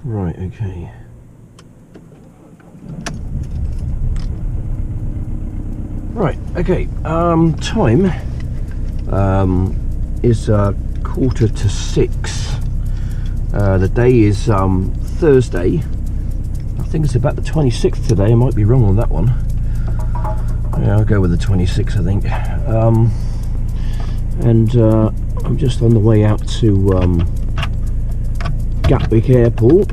Right, okay. Right, okay. Time is 5:45. The day is Thursday. I think it's about the 26th today. I might be wrong on that one. Yeah, I'll go with the 26th, I think. And I'm just on the way out to Gatwick Airport,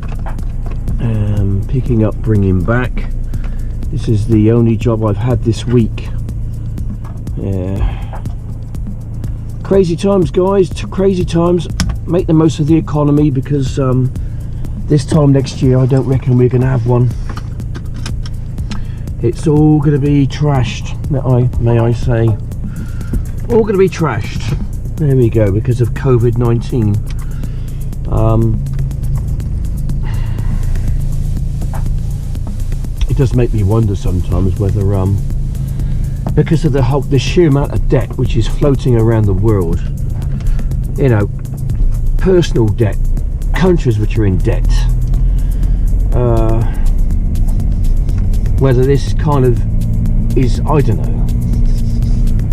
picking up, bringing back. This is the only job I've had this week. Yeah, crazy times, guys. Crazy times. Make the most of the economy, because this time next year I don't reckon we're going to have one. It's all going to be trashed, may I say. All going to be trashed. There we go, because of COVID-19. It does make me wonder sometimes whether, because of the sheer amount of debt which is floating around the world, you know, personal debt, countries which are in debt, whether this kind of is, I don't know.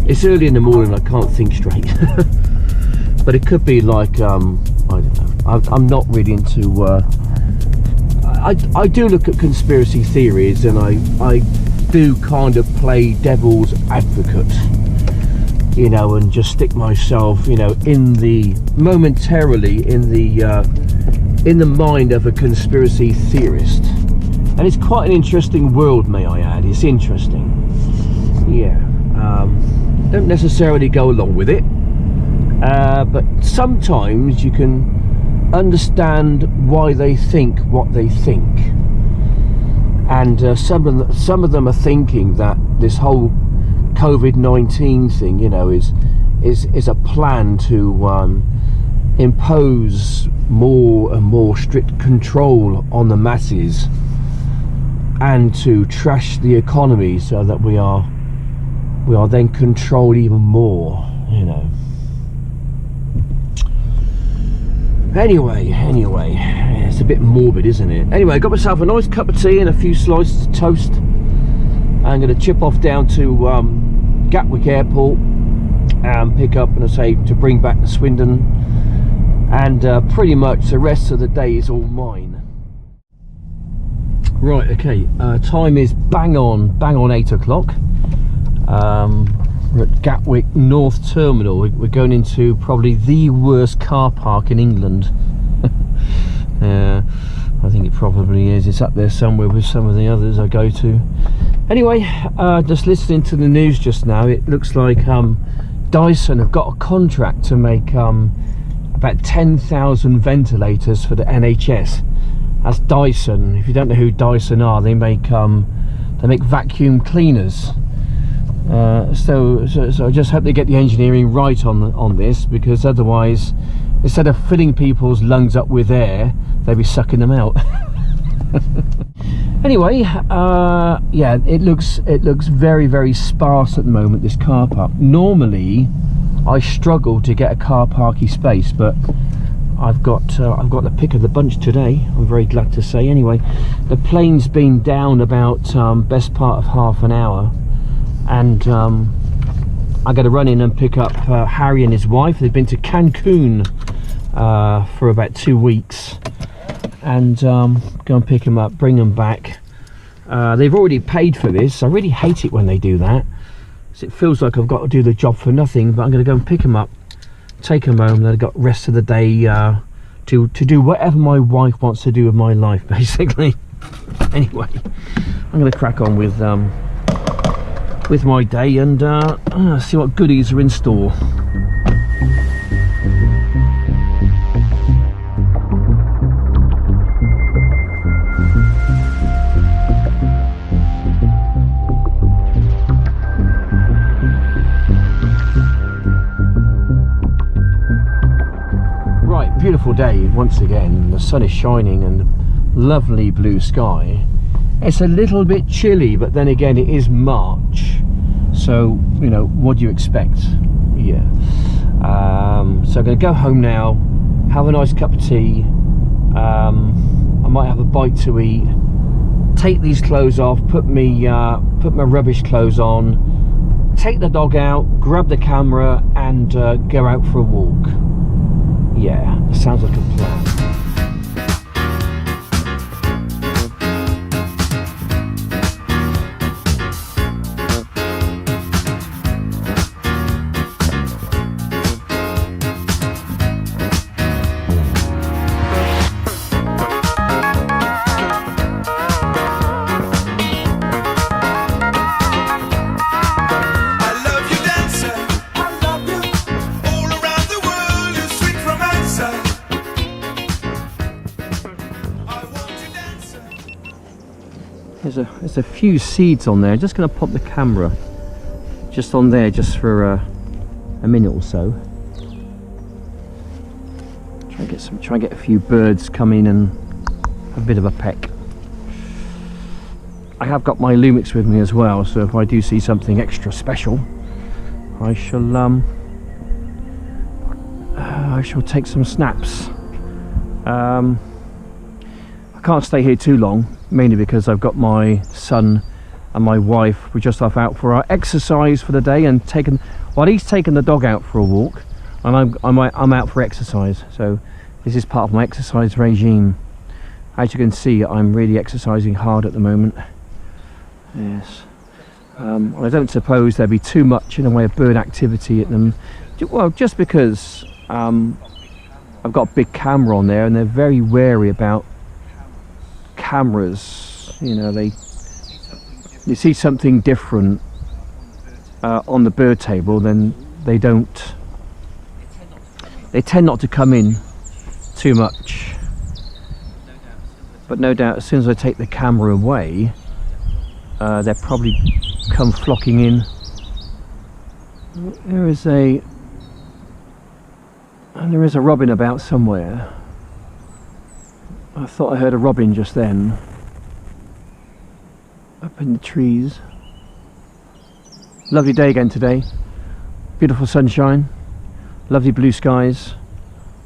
It's early in the morning, I can't think straight. But it could be like, I don't know. I'm not really into. I do look at conspiracy theories, and I do kind of play devil's advocate, you know, and just stick myself, you know, momentarily in the mind of a conspiracy theorist. And it's quite an interesting world, may I add. It's interesting. Yeah. Don't necessarily go along with it, but sometimes you can understand why they think what they think. And some of them are thinking that this whole COVID-19 thing, you know, is a plan to impose more and more strict control on the masses, and to trash the economy so that we are then controlled even more, you know. Anyway, it's a bit morbid, isn't it? Anyway, I got myself a nice cup of tea and a few slices of toast. I'm going to chip off down to Gatwick Airport and pick up, and I say, to bring back the Swindon, and pretty much the rest of the day is all mine. Right, okay, time is bang on 8 o'clock. We're at Gatwick North Terminal. We're going into probably the worst car park in England. I think it probably is. It's up there somewhere with some of the others I go to. Anyway, just listening to the news just now, it looks like Dyson have got a contract to make about 10,000 ventilators for the NHS. That's Dyson. If you don't know who Dyson are, they make vacuum cleaners. So I just hope they get the engineering right on this, because otherwise, instead of filling people's lungs up with air, they'll be sucking them out. Anyway, yeah, it looks very, very sparse at the moment, this car park. Normally I struggle to get a car parky space, but I've got the pick of the bunch today, I'm very glad to say. Anyway, the plane's been down about best part of half an hour, and I got to run in and pick up Harry and his wife. They've been to Cancun for about 2 weeks, and go and pick them up, bring them back. They've already paid for this. I really hate it when they do that. So it feels like I've got to do the job for nothing, but I'm going to go and pick them up, take them home, then I've got the rest of the day to do whatever my wife wants to do with my life, basically. Anyway, I'm going to crack on with my day and see what goodies are in store. Right, beautiful day once again. The sun is shining and lovely blue sky. It's a little bit chilly, but then again it is March, so you know, what do you expect? Yeah. So I'm going to go home now, have a nice cup of tea. I'm might have a bite to eat, take these clothes off, put my rubbish clothes on, take the dog out, grab the camera, and go out for a walk. Yeah, sounds like a plan. There's a few seeds on there. I'm just going to pop the camera just on there just for a minute or so. Try and get a few birds come in and have a bit of a peck. I have got my Lumix with me as well, so if I do see something extra special, I shall take some snaps. I can't stay here too long, mainly because I've got my son and my wife. We're just off out for our exercise for the day, and he's taken the dog out for a walk, and I'm out for exercise. So this is part of my exercise regime. As you can see, I'm really exercising hard at the moment. Yes. I don't suppose there'll be too much in the way of bird activity at them. Well, just because I've got a big camera on there, and they're very wary about cameras. You know, they see something different on the bird table, then they tend not to come in too much. But no doubt, as soon as I take the camera away, they'll probably come flocking in. There is a robin about somewhere. I thought I heard a robin just then, up in the trees. Lovely day again today. Beautiful sunshine, lovely blue skies.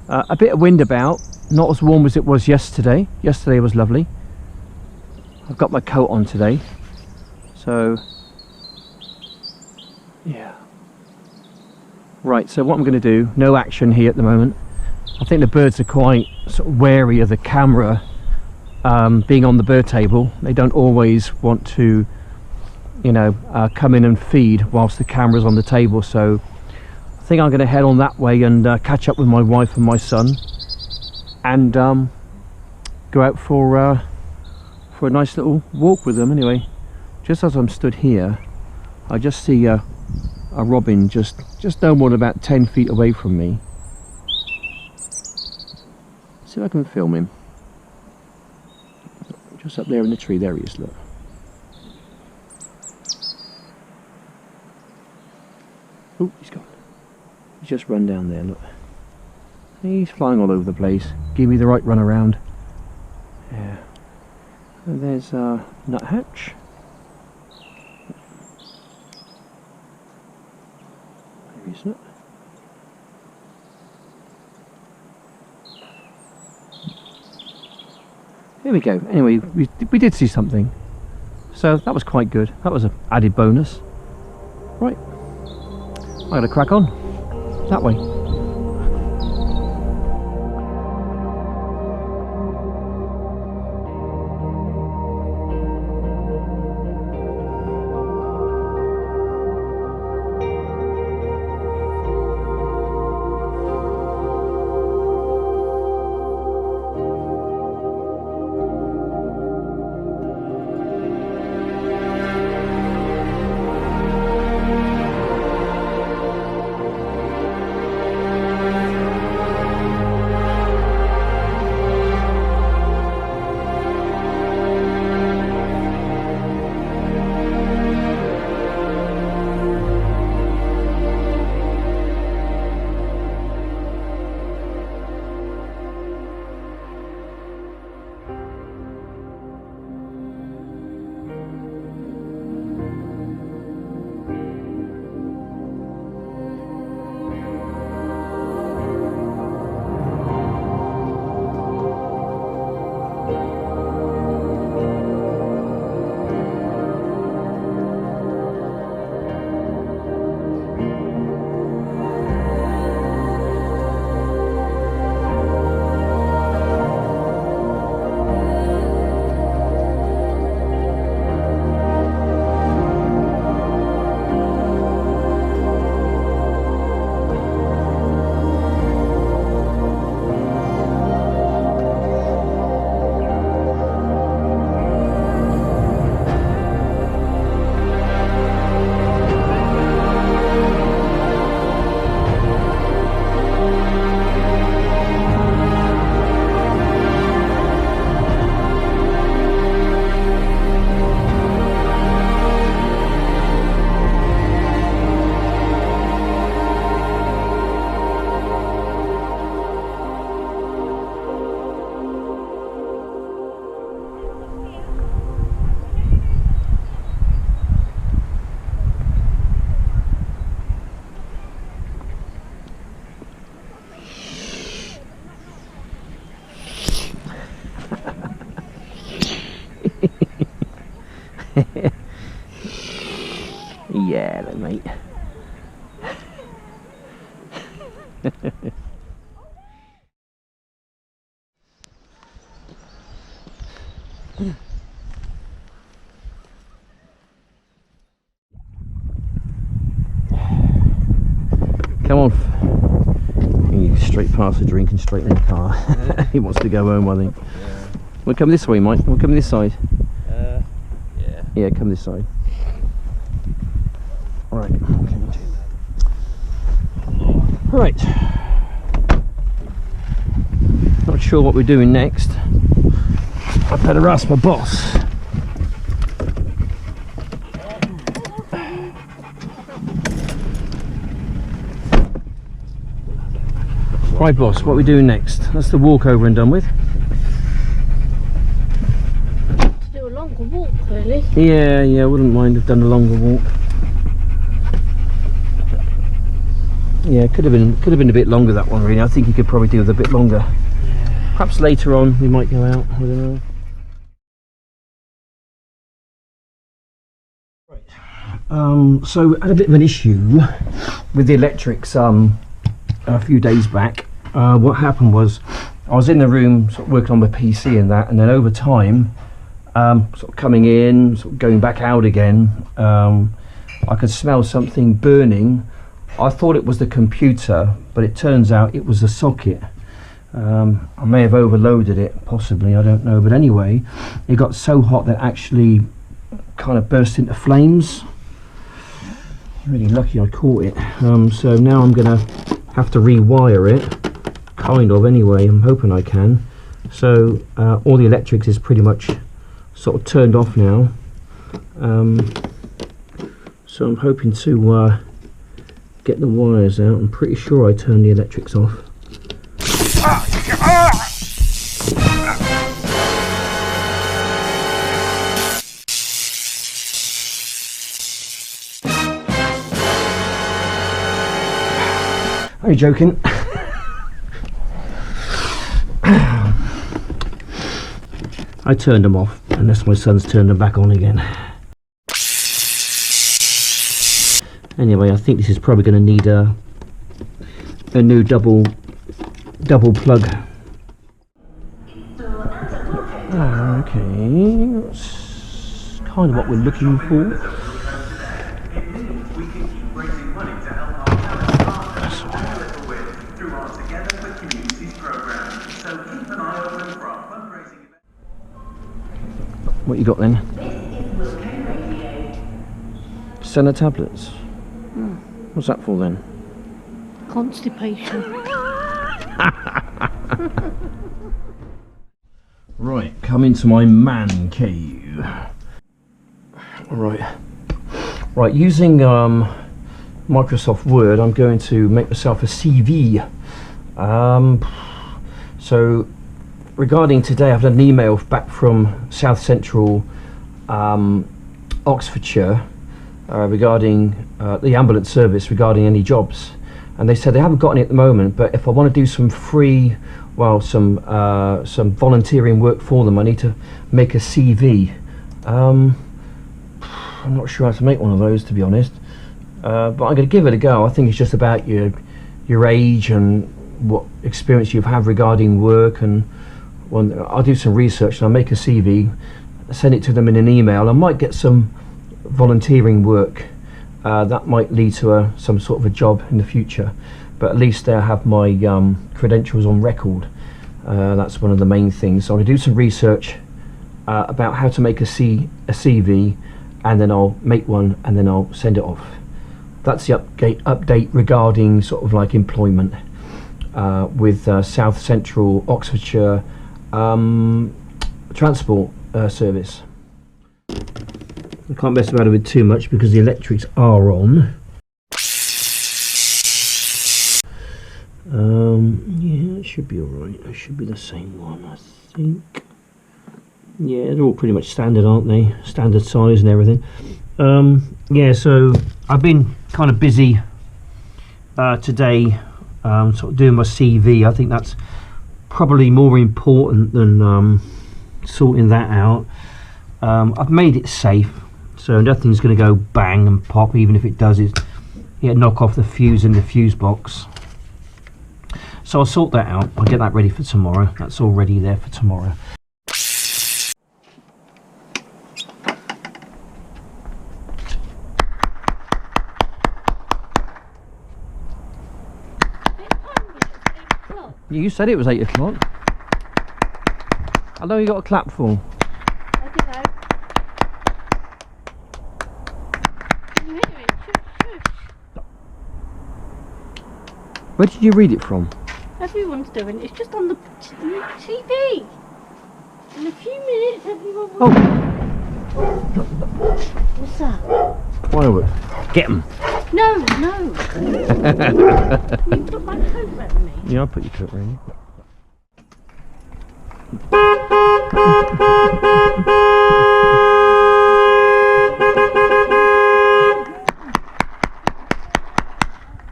A bit of wind about, not as warm as it was yesterday. Yesterday was lovely. I've got my coat on today, so yeah. Right, so what I'm going to do, no action here at the moment. I think the birds are quite sort of wary of the camera being on the bird table. They don't always want to, you know, come in and feed whilst the camera's on the table. So I think I'm going to head on that way and catch up with my wife and my son, and go out for a nice little walk with them. Anyway, just as I'm stood here, I just see a robin just no more than about 10 feet away from me. See if I can film him. Just up there in the tree. There he is, look. Oh, he's gone. He's just run down there, look. He's flying all over the place. Give me the right run around. Yeah. And there's nuthatch. There he is, look. Here we go. Anyway, we did see something, so that was quite good. That was an added bonus. Right, I'm gonna crack on that way. Yeah, then, mate. Come on. You straight past the drink and straight in the car. He wants to go home, I think. Yeah. We'll come this way, Mike. We'll come this side. Yeah. Yeah, come this side. Right. Okay. Right. Not sure what we're doing next. I better ask my boss. Right, boss, what are we doing next? That's the walk over and done with. To do a longer walk, really. Yeah, I wouldn't mind have done a longer walk. Yeah, could have been a bit longer, that one, really. I think you could probably do with a bit longer. Yeah. Perhaps later on we might go out, I don't know. Right. So I had a bit of an issue with the electrics a few days back. What happened was I was in the room sort of working on my PC and that, and then over time sort of coming in, sort of going back out again, I could smell something burning. I thought it was the computer, but it turns out it was the socket. I may have overloaded it, possibly, I don't know, but anyway, it got so hot that it actually kind of burst into flames. Really lucky I caught it. So now I'm gonna have to rewire it, kind of, anyway. I'm hoping I can. So all the electrics is pretty much sort of turned off now. So I'm hoping to get the wires out. I'm pretty sure I turned the electrics off. Are you joking? I turned them off, unless my son's turned them back on again. Anyway, I think this is probably going to need a new double plug. Okay, that's kind of what we're looking for. What you got then? Senna tablets. What's that for then? Constipation. Right, come into my man cave. Right, using Microsoft Word, I'm going to make myself a CV. So regarding today, I've had an email back from South Central Oxfordshire regarding the ambulance service, regarding any jobs, and they said they haven't got any at the moment, but if I want to do some free, well, some volunteering work for them, I need to make a CV. I'm not sure how to make one of those, to be honest, but I'm going to give it a go. I think it's just about your age and what experience you've had regarding work, and I'll do some research and I'll make a CV, send it to them in an email. I might get some volunteering work that might lead to some sort of a job in the future, but at least they'll have my credentials on record. That's one of the main things. So I'll do some research about how to make a CV, and then I'll make one and then I'll send it off. That's the update regarding sort of like employment with South Central Oxfordshire Transport Service. I can't mess about it with too much because the electrics are on. Yeah, it should be alright. It should be the same one, I think. Yeah, they're all pretty much standard, aren't they? Standard size and everything. Yeah, so I've been kind of busy today, sort of doing my CV. I think that's probably more important than sorting that out. I've made it safe. So nothing's going to go bang and pop. Even if it does, knock off the fuse in the fuse box. So I'll sort that out. I'll get that ready for tomorrow. That's already there for tomorrow. You said it was 8 o'clock. How long you got a clap for? I don't know. Can you hear it? Shush, shush. Where did you read it from? Everyone's doing it. It's just on the TV. In a few minutes, everyone will... Oh! What's that? Firework. Get them. No, no. You put my coat around me. Yeah, I'll put your coat around you.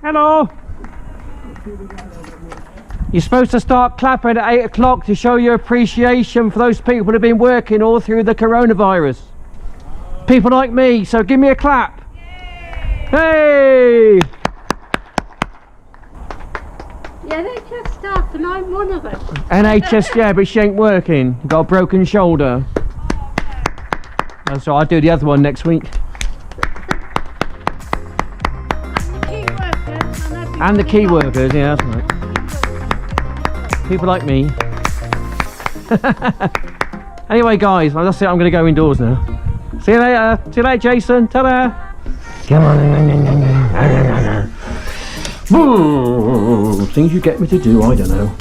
Hello. You're supposed to start clapping at 8 o'clock to show your appreciation for those people who have been working all through the coronavirus. People like me, so give me a clap. Hey! Yeah, they're just staff and I'm one of them. NHS, yeah, but she ain't working. Got a broken shoulder. And so I'll do the other one next week. And the key workers, yeah, that's right. People like me. Anyway, guys, that's it. I'm going to go indoors now. See you later. See you later, Jason. Ta-da. Come on. Things you get me to do, I don't know.